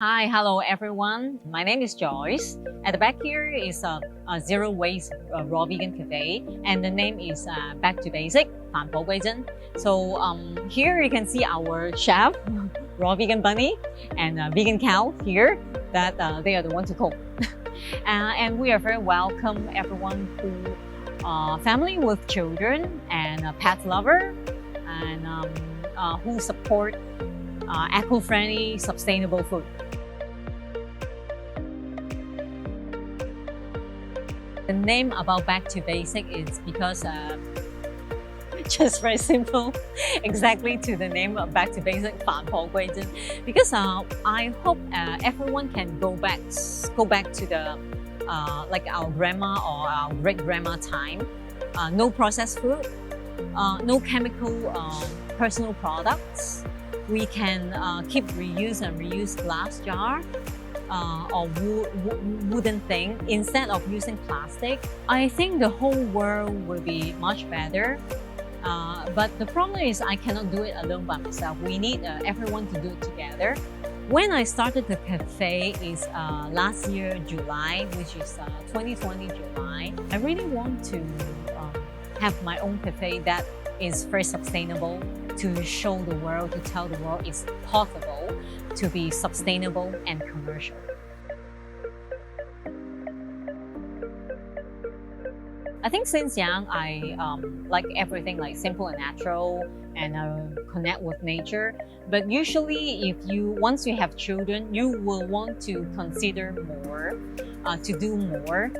Hi, hello everyone. My name is Joyce. At the back here is a zero waste raw vegan cafe, and the name is Back to Basic, 返璞歸真. So here you can see our chef, raw vegan bunny, and vegan cow here that they are the one to cook. And we are very welcome everyone who family with children and a pet lover, and who support eco-friendly, sustainable food. The name about Back to Basic is because just very simple, exactly to the name of Back to Basic, 返璞歸真. Because I hope everyone can go back to the like our grandma or our great grandma time. No processed food, no chemical personal products. We can keep reuse glass jar. Or wooden thing instead of using plastic. I think the whole world will be much better. But the problem is I cannot do it alone by myself. We need everyone to do it together. When I started the cafe is last year, July, which is 2020 July. I really want to have my own cafe that is very sustainable, to show the world, to tell the world it's possible to be sustainable and commercial. I think since young, I like everything like simple and natural, and connect with nature. But usually, once you have children, you will want to consider more, to do more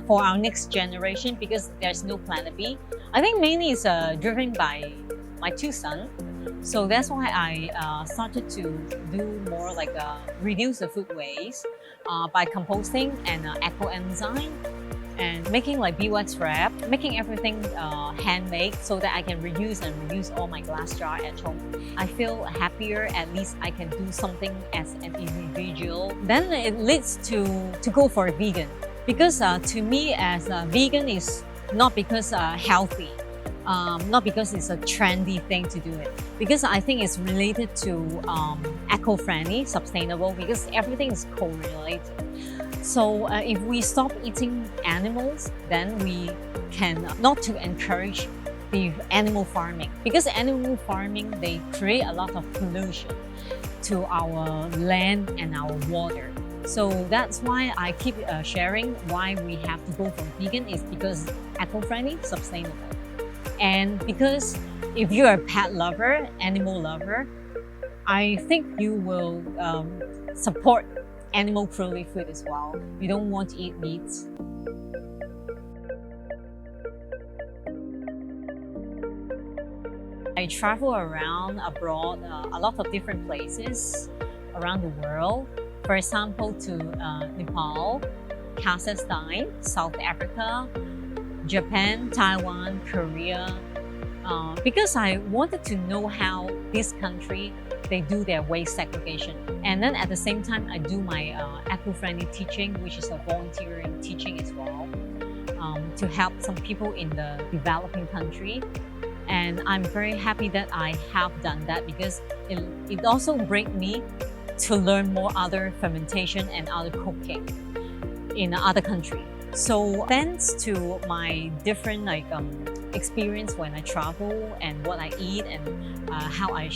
for our next generation, because there's no planet B. I think mainly is driven by my two sons. So that's why I started to do more like reduce the food waste by composting and eco-enzyme, and making like beeswax wrap, making everything handmade so that I can reuse all my glass jar at home. I feel happier, at least I can do something as an individual. Then it leads to go for a vegan. Because to me, as a vegan is not because healthy, not because it's a trendy thing to do it. Because I think it's related to eco-friendly, sustainable, because everything is correlated. So if we stop eating animals, then we can not to encourage the animal farming. Because animal farming, they create a lot of pollution to our land and our water. So that's why I keep sharing why we have to go for vegan, is because eco-friendly, sustainable. And because if you're a pet lover, animal lover, I think you will support animal cruelty food as well. You don't want to eat meat. I travel around abroad, a lot of different places around the world. For example, to Nepal, Kazakhstan, South Africa, Japan, Taiwan, Korea, because I wanted to know how this country, they do their waste segregation. And then at the same time, I do my eco-friendly teaching, which is a volunteering teaching as well, to help some people in the developing country. And I'm very happy that I have done that, because it also brings me to learn more other fermentation and other cooking in other countries. So thanks to my different experience when I travel, and what I eat, and how I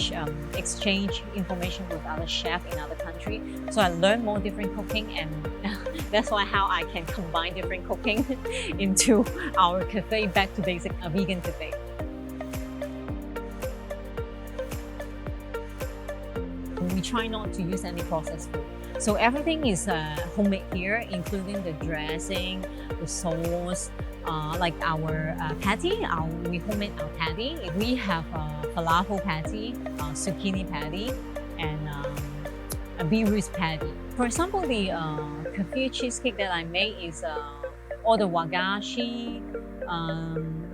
exchange information with other chefs in other countries. So I learn more different cooking, and that's why how I can combine different cooking into our cafe, Back to Basic, a vegan cafe. We try not to use any processed food. So everything is homemade here, including the dressing, the sauce, like our patty. We homemade our patty. We have falafel patty, zucchini patty, and a beetroot patty. For example, the Café cheesecake that I made is all the wagashi,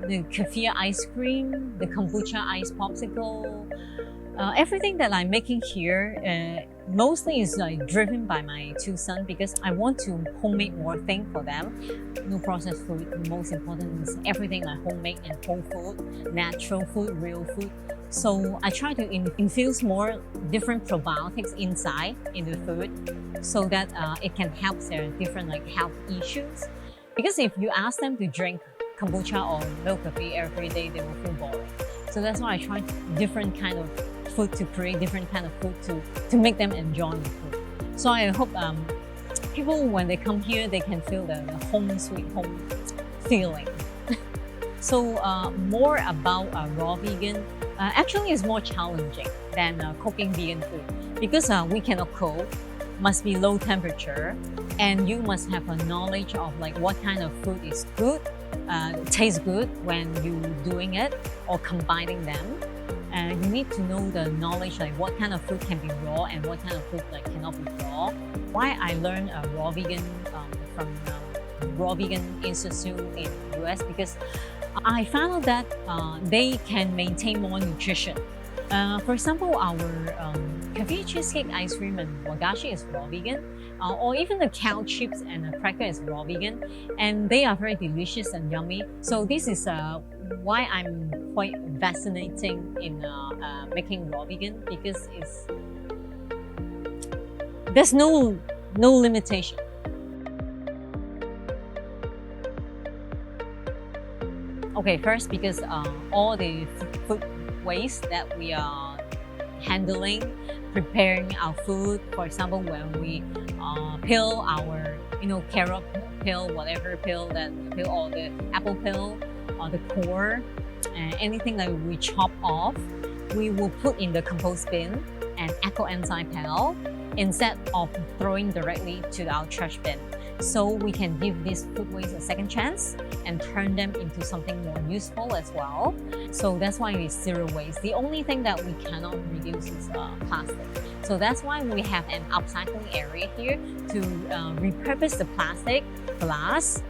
the Café ice cream, the kombucha ice popsicle. Everything that I'm making here mostly is driven by my two sons, because I want to homemade more things for them. No processed food. The most important is everything I homemade and whole food, natural food, real food, So I try to infuse more different probiotics inside in the food so that it can help their different like health issues. Because if you ask them to drink kombucha or milk coffee every day, they will feel boring. So that's why I try different kind of food to create different kind of food to make them enjoy the food. So I hope people, when they come here, they can feel the home sweet home feeling. So more about raw vegan, actually is more challenging than cooking vegan food because we cannot cook, must be low temperature, and you must have a knowledge of like what kind of food is good, tastes good when you doing it or combining them. You need to know the knowledge like what kind of food can be raw and what kind of food like cannot be raw. Why I learned raw vegan from Raw Vegan Institute in US, because I found out that they can maintain more nutrition. For example, our Café cheesecake ice cream and wagashi is raw vegan, or even the cow chips and the cracker is raw vegan, and they are very delicious and yummy. So this is why I'm quite fascinating in making raw vegan, because there's no limitation. Okay, first because all the food waste that we are handling, preparing our food. For example, when we peel our, carrot peel, whatever peel or the apple peel, or the core, anything that we chop off, we will put in the compost bin and eco enzyme pile instead of throwing directly to our trash bin. So we can give these food waste a second chance and turn them into something more useful as well. So that's why it's zero waste. The only thing that we cannot reduce is plastic. So that's why we have an upcycling area here to repurpose the plastic, glass,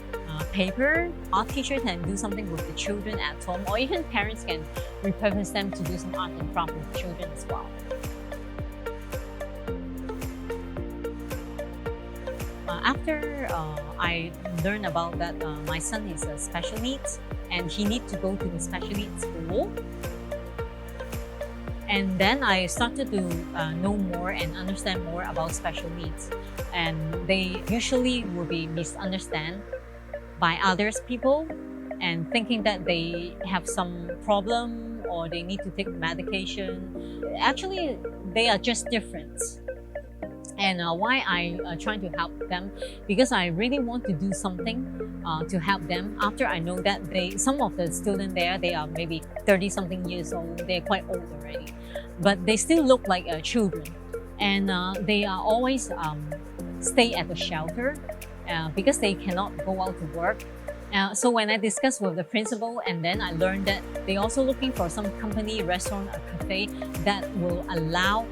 paper. Our teachers can do something with the children at home, or even parents can repurpose them to do some art and craft with children as well. After I learned about that my son is a special needs and he needs to go to the special needs school, and then I started to know more and understand more about special needs, and they usually will be misunderstood by others people and thinking that they have some problem or they need to take medication. Actually, they are just different. And why I try to help them, because I really want to do something to help them. After I know that some of the students there, they are maybe 30-something years old, they're quite old already, but they still look like children, and they are always stay at the shelter because they cannot go out to work. So when I discussed with the principal, and then I learned that they also looking for some company, restaurant, or cafe that will allow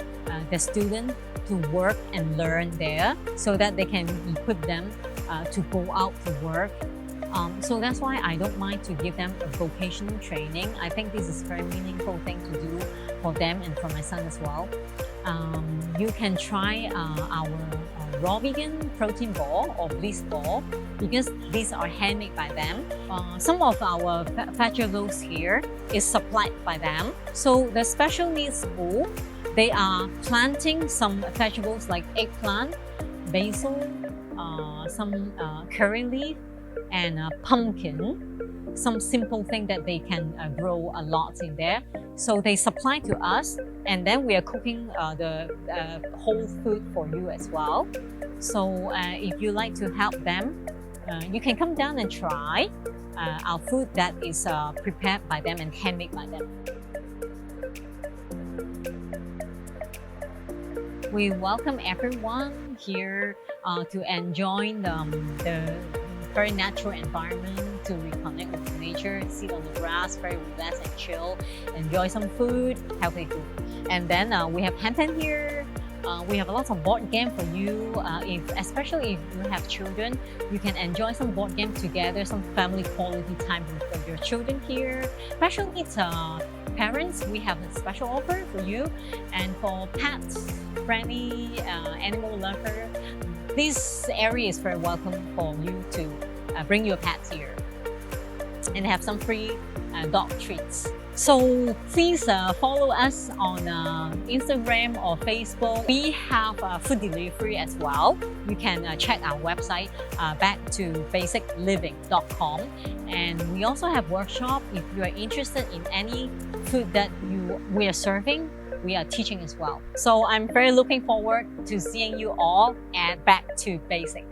the student to work and learn there, so that they can equip them to go out to work. So that's why I don't mind to give them a vocational training. I think this is a very meaningful thing to do for them and for my son as well. You can try our raw vegan protein ball or bliss ball, because these are handmade by them. Some of our vegetables here is supplied by them. So the special needs school, they are planting some vegetables like eggplant, basil, some curry leaf, and pumpkin. Some simple thing that they can grow a lot in there. So they supply to us, and then we are cooking the whole food for you as well. So if you like to help them, you can come down and try our food that is prepared by them and handmade by them. We welcome everyone here to enjoy the very natural environment, to reconnect with nature, sit on the grass, very relaxed and chill, enjoy some food, healthy food. And then we have handpan here. We have a lot of board game for you. Especially if you have children, you can enjoy some board game together, some family quality time with your children here. Special needs parents, we have a special offer for you. And for pets, friendly, animal lover, this area is very welcome for you to bring your pets here and have some free dog treats. So please follow us on Instagram or Facebook. We have food delivery as well. You can check our website backtobasicliving.com, and we also have workshop. If you are interested in any food that we are serving, we are teaching as well. So I'm very looking forward to seeing you all at Back to Basic.